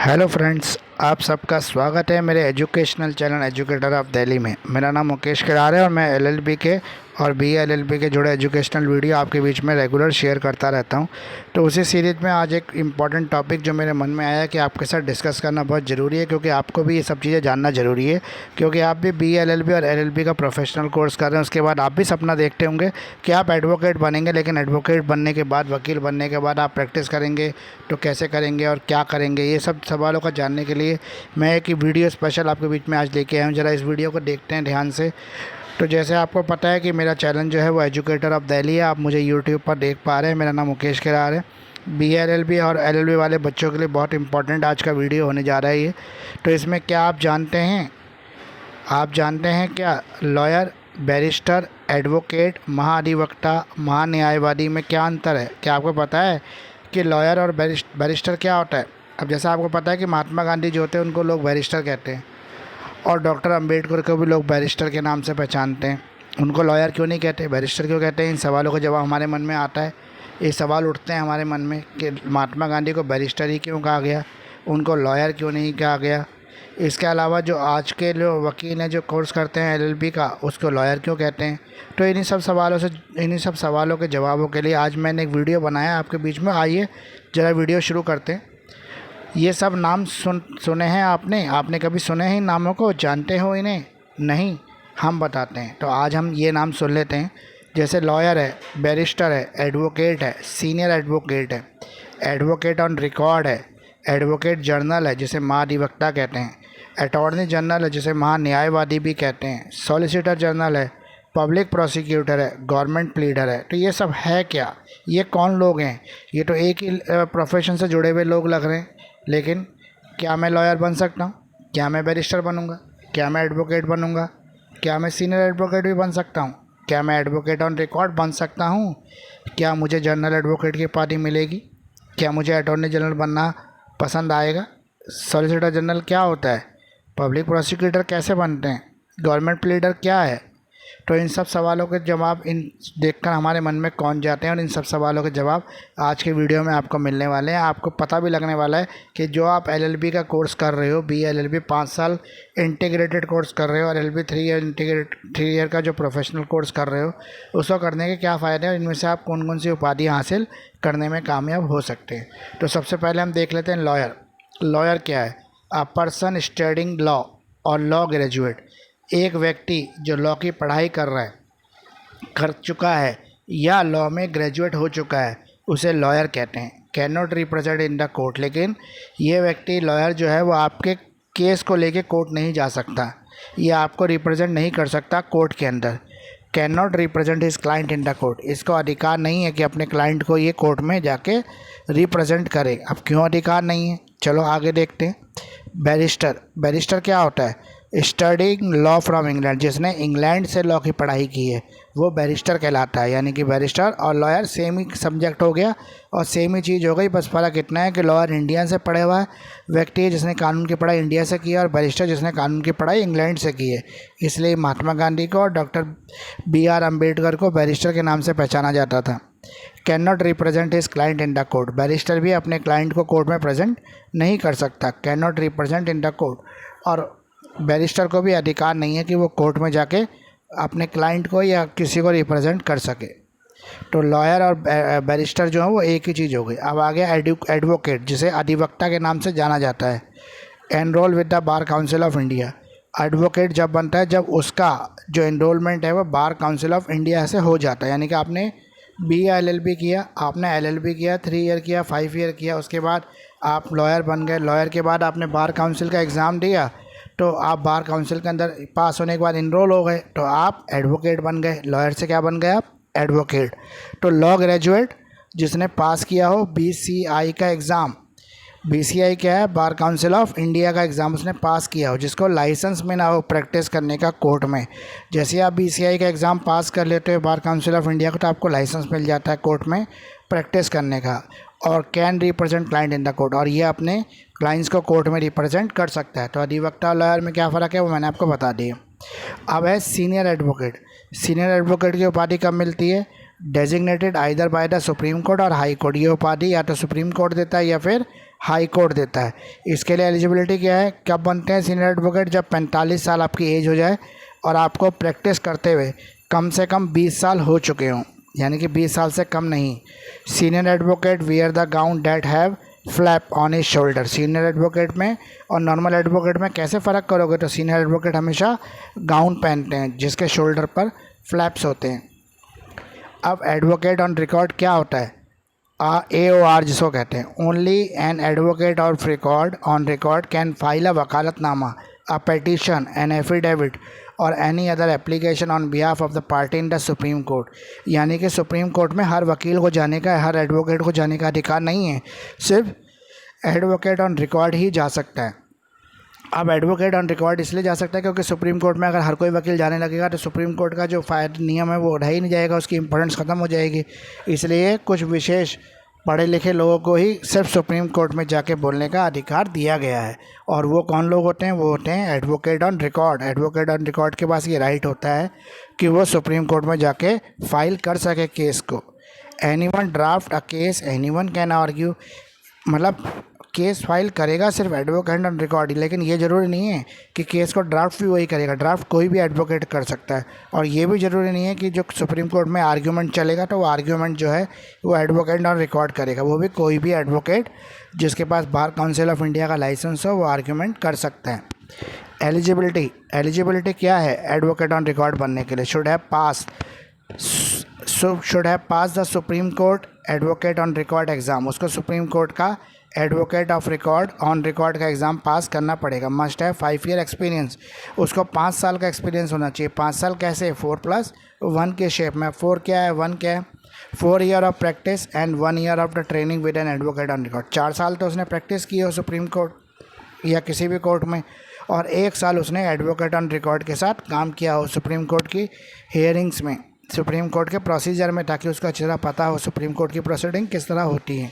Hello friends, आप सबका स्वागत है मेरे educational channel educator of Delhi में। मेरा नाम मुकेश किरार है और मैं एलएलबी के और बीएलएलबी के जुड़े एजुकेशनल वीडियो आपके बीच में रेगुलर शेयर करता रहता हूं। तो उसी सीरीज़ में आज एक इम्पॉर्टेंट टॉपिक जो मेरे मन में आया कि आपके साथ डिस्कस करना बहुत ज़रूरी है, क्योंकि आपको भी ये सब चीज़ें जानना ज़रूरी है, क्योंकि आप भी बीएलएलबी और एलएलबी का प्रोफेशनल कोर्स कर रहे हैं। उसके बाद आप भी सपना देखते होंगे कि आप एडवोकेट बनेंगे, लेकिन एडवोकेट बनने के बाद, वकील बनने के बाद आप प्रैक्टिस करेंगे तो कैसे करेंगे और क्या करेंगे, ये सब सवालों का जानने के लिए मैं एक वीडियो स्पेशल आपके बीच में आज लेके आया हूँ। ज़रा इस वीडियो को देखते हैं ध्यान से। तो जैसे आपको पता है कि मेरा चैनल जो है वो एजुकेटर ऑफ दिल्ली है। आप मुझे यूट्यूब पर देख पा रहे हैं। मेरा नाम मुकेश किरार है। बीएलएलबी और एलएलबी वाले बच्चों के लिए बहुत इंपॉर्टेंट आज का वीडियो होने जा रहा है ये। तो इसमें क्या आप जानते हैं क्या लॉयर, बैरिस्टर, एडवोकेट, महाधिवक्ता, महान्यायवादी में क्या अंतर है? क्या आपको पता है कि लॉयर और बैरिस्टर क्या होता है? अब जैसा आपको पता है कि महात्मा गांधी जो होते हैं उनको लोग बैरिस्टर कहते हैं, और डॉक्टर अंबेडकर को भी लोग बैरिस्टर के नाम से पहचानते हैं। उनको लॉयर क्यों नहीं कहते, बैरिस्टर क्यों कहते हैं? इन सवालों का जवाब हमारे मन में आता है। ये सवाल उठते हैं हमारे मन में कि महात्मा गांधी को बैरिस्टर ही क्यों कहा गया, उनको लॉयर क्यों नहीं कहा गया। इसके अलावा जो आज के जो वकील हैं जो कोर्स करते हैं एलएलबी का, उसको लॉयर क्यों कहते हैं? तो इन्हीं सब सवालों के जवाबों के लिए आज मैंने एक वीडियो बनाया आपके बीच में। आइए ज़रा वीडियो शुरू करते हैं। ये सब नाम सुने हैं आपने कभी सुने हैं इन नामों को? जानते हो इन्हें? नहीं, हम बताते हैं। तो आज हम ये नाम सुन लेते हैं। जैसे लॉयर है, बैरिस्टर है, एडवोकेट है, सीनियर एडवोकेट है, एडवोकेट ऑन रिकॉर्ड है, एडवोकेट जनरल है जिसे महाधिवक्ता कहते हैं, अटॉर्नी जनरल है जिसे महान्यायवादी भी कहते हैं, सॉलिसिटर जनरल है, पब्लिक प्रोसिक्यूटर है, गवर्नमेंट प्लीडर है। तो ये सब है क्या? ये कौन लोग हैं? ये तो एक ही प्रोफेशन से जुड़े हुए लोग लग रहे हैं। लेकिन क्या मैं लॉयर बन सकता हूँ? क्या मैं बैरिस्टर बनूँगा? क्या मैं एडवोकेट बनूँगा? क्या मैं सीनियर एडवोकेट भी बन सकता हूँ? क्या मैं एडवोकेट ऑन रिकॉर्ड बन सकता हूँ? क्या मुझे जनरल एडवोकेट की उपाधि मिलेगी? क्या मुझे अटॉर्नी जनरल बनना पसंद आएगा? सॉलिसिटर जनरल क्या होता है? पब्लिक प्रोसिक्यूटर कैसे बनते हैं? गवर्नमेंट प्लीडर क्या है? तो इन सब सवालों के जवाब इन देखकर हमारे मन में कौन जाते हैं, और इन सब सवालों के जवाब आज के वीडियो में आपको मिलने वाले हैं। आपको पता भी लगने वाला है कि जो आप एलएलबी का कोर्स कर रहे हो, बीएलएलबी 5 साल इंटीग्रेटेड कोर्स कर रहे हो, और एलएलबी 3 ईयर का जो प्रोफेशनल कोर्स कर रहे हो, उसको करने के क्या फ़ायदे हैं और इनमें से आप कौन कौन सी उपाधि हासिल करने में कामयाब हो सकते हैं। तो सबसे पहले हम देख लेते हैं लॉयर। लॉयर क्या है? अ पर्सन स्टडिंग लॉ और लॉ ग्रेजुएट। एक व्यक्ति जो लॉ की पढ़ाई कर चुका है या लॉ में ग्रेजुएट हो चुका है, उसे लॉयर कहते हैं। Can not represent in the court. लेकिन ये व्यक्ति लॉयर जो है वो आपके केस को लेके कोर्ट नहीं जा सकता, ये आपको रिप्रेजेंट नहीं कर सकता कोर्ट के अंदर। Can not represent his client in the court. इसको अधिकार नहीं है कि अपने क्लाइंट को ये कोर्ट में जाके रिप्रेजेंट करे। अब क्यों अधिकार नहीं है, चलो आगे देखते हैं। बैरिस्टर। बैरिस्टर क्या होता है? Studying law from England. जिसने इंग्लैंड से लॉ की पढ़ाई की है वो बैरिस्टर कहलाता है। यानी कि बैरिस्टर और लॉयर सेम ही सब्जेक्ट हो गया और सेम ही चीज़ हो गई। बस फ़र्क इतना है कि लॉयर इंडिया से पढ़े हुआ है व्यक्ति है जिसने कानून की पढ़ाई इंडिया से की है, और बैरिस्टर जिसने कानून की पढ़ाई इंग्लैंड से की है। इसलिए महात्मा गांधी को और डॉक्टर BR अम्बेडकर को बैरिस्टर के नाम से पहचाना जाता था। Can not represent his client in the court. Barrister भी अपने क्लाइंट को कोर्ट में प्रेजेंट नहीं कर सकता। Can not represent in the court. और बैरिस्टर को भी अधिकार नहीं है कि वो कोर्ट में जाके अपने क्लाइंट को या किसी को रिप्रेजेंट कर सके। तो लॉयर और बैरिस्टर जो है वो एक ही चीज़ हो गई। अब आ गया एडवोकेट, जिसे अधिवक्ता के नाम से जाना जाता है। Enrol with the bar council of India. Advocate जब बनता है जब उसका जो एनरोलमेंट है वो बार काउंसिल ऑफ इंडिया से हो जाता है। यानी कि आपने BLLB किया, आपने LLB किया, 3 ईयर किया, 5 ईयर किया, उसके बाद आप लॉयर बन गए। लॉयर के बाद आपने बार काउंसिल का एग्ज़ाम दिया, तो आप बार काउंसिल के अंदर पास होने के बाद इनरोल हो गए, तो आप एडवोकेट बन गए। लॉयर से क्या बन गए आप? एडवोकेट। तो लॉ ग्रेजुएट जिसने पास किया हो BCI का एग्ज़ाम। BCI क्या है? बार काउंसिल ऑफ इंडिया का एग्ज़ाम उसने पास किया हो, जिसको लाइसेंस में ना हो प्रैक्टिस करने का कोर्ट में। जैसे आप BCI का एग्ज़ाम पास कर लेते हो बार काउंसिल ऑफ इंडिया को, तो आपको लाइसेंस मिल जाता है कोर्ट में प्रैक्टिस करने का। और can represent client in the court. और ये अपने क्लाइंट्स को कोर्ट में रिप्रेजेंट कर सकता है। तो अधिवक्ता और लॉयर में क्या फ़र्क है वो मैंने आपको बता दिया। अब है सीनियर एडवोकेट। सीनियर एडवोकेट की उपाधि कब मिलती है? Designated either by the supreme court और हाई कोर्ट। ये उपाधि या तो सुप्रीम कोर्ट देता है या फिर हाई कोर्ट देता है। इसके लिए एलिजिबिलिटी क्या है, कब बनते हैं सीनियर एडवोकेट, जब 45 साल आपकी एज हो जाए और आपको प्रैक्टिस करते हुए कम से कम 20 साल हो चुके हों, यानी कि 20 साल से कम नहीं। Senior advocate wear the gown that have flap on his shoulder. Senior advocate में और नॉर्मल एडवोकेट में कैसे फ़र्क करोगे, तो सीनियर एडवोकेट हमेशा गाउन पहनते हैं जिसके शोल्डर पर फ्लैप्स होते हैं। अब एडवोकेट ऑन रिकॉर्ड क्या होता है, AOR जिसको कहते हैं, only an advocate on record on record can file a vakalatnama, a petition, an affidavit और any other application on behalf of the party in the supreme court. यानी कि सुप्रीम कोर्ट में हर वकील को जाने का, हर एडवोकेट को जाने का अधिकार नहीं है, सिर्फ एडवोकेट ऑन रिकॉर्ड ही जा सकता है। अब एडवोकेट ऑन रिकॉर्ड इसलिए जा सकता है क्योंकि सुप्रीम कोर्ट में अगर हर कोई वकील जाने लगेगा तो सुप्रीम कोर्ट का जो नियम है वो रह ही नहीं जाएगा, उसकी इम्पोर्टेंस ख़त्म हो जाएगी। इसलिए कुछ विशेष पढ़े लिखे लोगों को ही सिर्फ सुप्रीम कोर्ट में जाके बोलने का अधिकार दिया गया है। और वो कौन लोग होते हैं, वो होते हैं advocate on record. Advocate on record के पास ये राइट होता है कि वो सुप्रीम कोर्ट में जाके फाइल कर सके केस को। Anyone draft a case, anyone can argue, मतलब केस फाइल करेगा सिर्फ एडवोकेट ऑन रिकॉर्ड ही, लेकिन ये ज़रूरी नहीं है कि केस को ड्राफ्ट भी वही करेगा। ड्राफ्ट कोई भी एडवोकेट कर सकता है। और ये भी ज़रूरी नहीं है कि जो सुप्रीम कोर्ट में आर्ग्यूमेंट चलेगा तो वो आर्ग्यूमेंट जो है वो एडवोकेट ऑन रिकॉर्ड करेगा। वो भी कोई भी एडवोकेट जिसके पास बार काउंसिल ऑफ इंडिया का लाइसेंस हो वो आर्ग्यूमेंट कर सकते हैं। एलिजिबिलिटी क्या है एडवोकेट ऑन रिकॉर्ड बनने के लिए, should have pass the supreme court advocate on record exam. उसको सुप्रीम कोर्ट का advocate on record on record का एग्ज़ाम पास करना पड़ेगा। मस्ट है 5 ईयर एक्सपीरियंस, उसको 5 साल का एक्सपीरियंस होना चाहिए। 5 साल कैसे, 4+1 के शेप में। 4 क्या है, 1 क्या है, 4 year of practice and 1 year of the training with an advocate on record. 4 साल तो उसने प्रैक्टिस की हो सुप्रीम कोर्ट या किसी भी कोर्ट में, और 1 साल उसने एडवोकेट ऑन रिकॉर्ड के साथ काम किया हो सुप्रीम कोर्ट की हियरिंग्स में, सुप्रीम कोर्ट के प्रोसीजर में, ताकि उसका अच्छी तरह पता हो सुप्रीम कोर्ट की प्रोसीडिंग किस तरह होती है।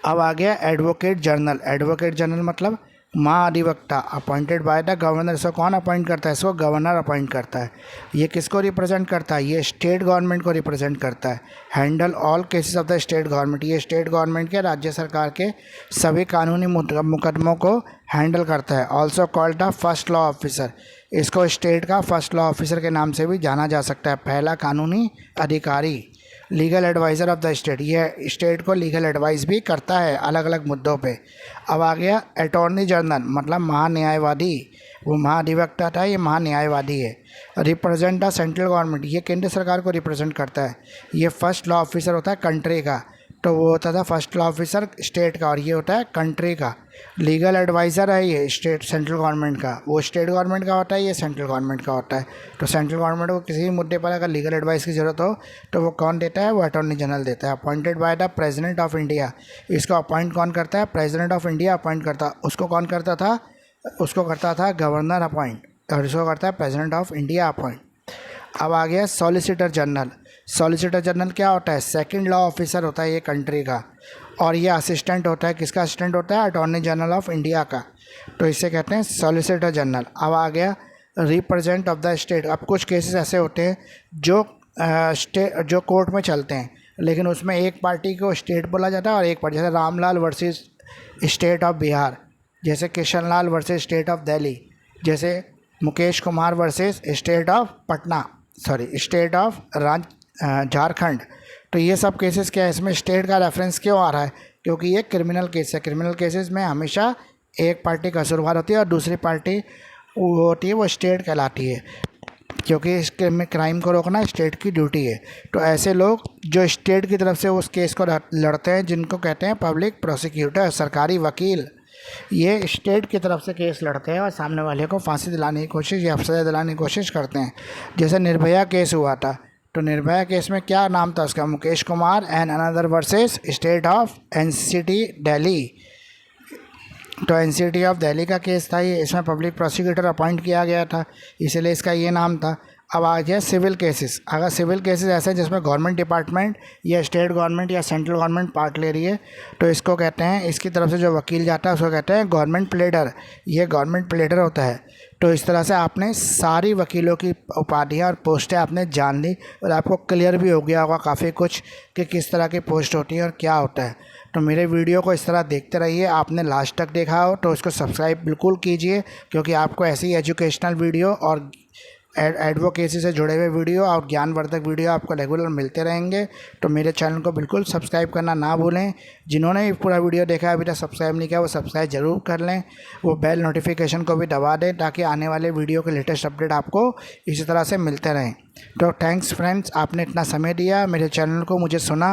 अब आ गया एडवोकेट जनरल। एडवोकेट जनरल मतलब महाधिवक्ता, अपॉइंटेड बाय द गवर्नर। इसको कौन अपॉइंट करता है, इसको गवर्नर अपॉइंट करता है। ये किसको रिप्रेजेंट करता है, ये स्टेट गवर्नमेंट को रिप्रेजेंट करता है। Handle all cases of the state government, ये स्टेट गवर्नमेंट के, राज्य सरकार के सभी कानूनी मुकदमों को हैंडल करता है। Also called the first law officer, इसको स्टेट का फर्स्ट लॉ ऑफिसर के नाम से भी जाना जा सकता है, पहला कानूनी अधिकारी। Legal adviser of the state, ये स्टेट को लीगल एडवाइस भी करता है अलग अलग मुद्दों पे। अब आ गया अटॉर्नी जनरल, मतलब महान्यायवादी। वो महाधिवक्ता था, ये महान्यायवादी है। रिप्रेजेंट द सेंट्रल गवर्नमेंट, ये केंद्र सरकार को रिप्रेजेंट करता है। ये फर्स्ट लॉ ऑफिसर होता है कंट्री का, तो वो होता था फर्स्ट लॉ ऑफिसर स्टेट का, और ये होता है कंट्री का। लीगल एडवाइज़र है ये स्टेट सेंट्रल गवर्नमेंट का, वो स्टेट गवर्नमेंट का होता है, ये सेंट्रल गवर्नमेंट का होता है। तो सेंट्रल गवर्नमेंट को किसी भी मुद्दे पर अगर लीगल एडवाइस की ज़रूरत हो तो वो कौन देता है, वो अटॉर्नी जनरल देता है। Appointed by the president of India, इसको अपॉइंट कौन करता है, प्रेसिडेंट ऑफ इंडिया अपॉइंट करता। उसको कौन करता था, उसको करता था गवर्नर अपॉइंट, और इसको करता है प्रेसिडेंट ऑफ इंडिया अपॉइंट। अब आ गया सॉलिसिटर जनरल। सॉलिसिटर जनरल क्या होता है, सेकंड लॉ ऑफिसर होता है ये कंट्री का, और ये असिस्टेंट होता है, किसका असिस्टेंट होता है, अटॉर्नी जनरल ऑफ इंडिया का, तो इसे कहते हैं सॉलिसिटर जनरल। अब आ गया रिप्रेजेंट ऑफ द स्टेट। अब कुछ केसेस ऐसे होते हैं जो कोर्ट में चलते हैं, लेकिन उसमें एक पार्टी को स्टेट बोला जाता है और एक पार्टी, जैसे Ramlal versus state of Bihar, जैसे Kishan Lal versus state of Delhi, जैसे Mukesh Kumar versus state of state of Jharkhand. तो ये सब केसेस क्या है, इसमें स्टेट का रेफरेंस क्यों आ रहा है, क्योंकि ये क्रिमिनल केस है। क्रिमिनल केसेस में हमेशा एक पार्टी कसूरवार होती है और दूसरी पार्टी वो होती है, वो स्टेट कहलाती है, क्योंकि इस क्राइम को रोकना स्टेट की ड्यूटी है। तो ऐसे लोग जो स्टेट की तरफ से उस केस को लड़ते हैं, जिनको कहते हैं पब्लिक प्रोसिक्यूटर, सरकारी वकील, ये स्टेट की तरफ से केस लड़ते हैं और सामने वाले को फांसी दिलाने की कोशिश या सजा दिलाने की कोशिश करते हैं। जैसे निर्भया केस हुआ था, तो निर्भया केस में क्या नाम था उसका, Mukesh Kumar and another versus state of NCT Delhi. तो एनसीटी ऑफ दिल्ली का केस था ये, इसमें पब्लिक प्रोसिक्यूटर अपॉइंट किया गया था, इसीलिए इसका ये नाम था। अब आ गया सिविल केसेस। अगर सिविल केसेस ऐसे हैं जिसमें गवर्नमेंट डिपार्टमेंट या स्टेट गवर्नमेंट या सेंट्रल गवर्नमेंट पार्ट ले रही है, तो इसको कहते हैं, इसकी तरफ से जो वकील जाता है उसको कहते हैं गवर्नमेंट प्लेडर। ये गवर्नमेंट प्लेडर होता है। तो इस तरह से आपने सारी वकीलों की उपाधियाँ और पोस्टें आपने जान ली, और आपको क्लियर भी हो गया होगा काफ़ी कुछ कि किस तरह की पोस्ट होती है और क्या होता है। तो मेरे वीडियो को इस तरह देखते रहिए। आपने लास्ट तक देखा हो तो इसको सब्सक्राइब बिल्कुल कीजिए, क्योंकि आपको ऐसी एजुकेशनल वीडियो और एडवोकेसी से जुड़े हुए वीडियो और ज्ञानवर्धक वीडियो आपको रेगुलर मिलते रहेंगे। तो मेरे चैनल को बिल्कुल सब्सक्राइब करना ना भूलें। जिन्होंने भी पूरा वीडियो देखा अभी तक सब्सक्राइब नहीं किया वो सब्सक्राइब ज़रूर कर लें, वो बेल नोटिफिकेशन को भी दबा दें ताकि आने वाले वीडियो के लेटेस्ट अपडेट आपको इसी तरह से मिलते रहें। तो थैंक्स फ्रेंड्स, आपने इतना समय दिया मेरे चैनल को, मुझे सुना।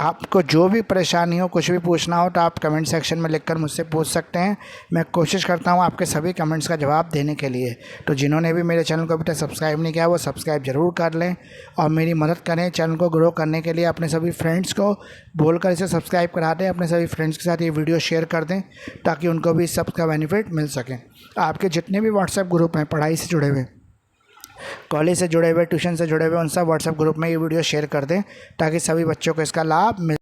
आपको जो भी परेशानी हो, कुछ भी पूछना हो तो आप कमेंट सेक्शन में लिखकर मुझसे पूछ सकते हैं। मैं कोशिश करता हूँ आपके सभी कमेंट्स का जवाब देने के लिए। तो जिन्होंने भी मेरे चैनल को अभी तक सब्सक्राइब नहीं किया वो सब्सक्राइब ज़रूर कर लें और मेरी मदद करें चैनल को ग्रो करने के लिए। अपने सभी फ्रेंड्स को बोलकर इसे सब्सक्राइब करा दें, अपने सभी फ्रेंड्स के साथ ये वीडियो शेयर कर दें ताकि उनको भी इस सब का बेनिफिट मिल सके। आपके जितने भी व्हाट्सएप ग्रुप हैं पढ़ाई से जुड़े हुए, कॉलेज से जुड़े हुए, ट्यूशन से जुड़े हुए, उन सब व्हाट्सएप ग्रुप में ये वीडियो शेयर कर दें ताकि सभी बच्चों को इसका लाभ मिल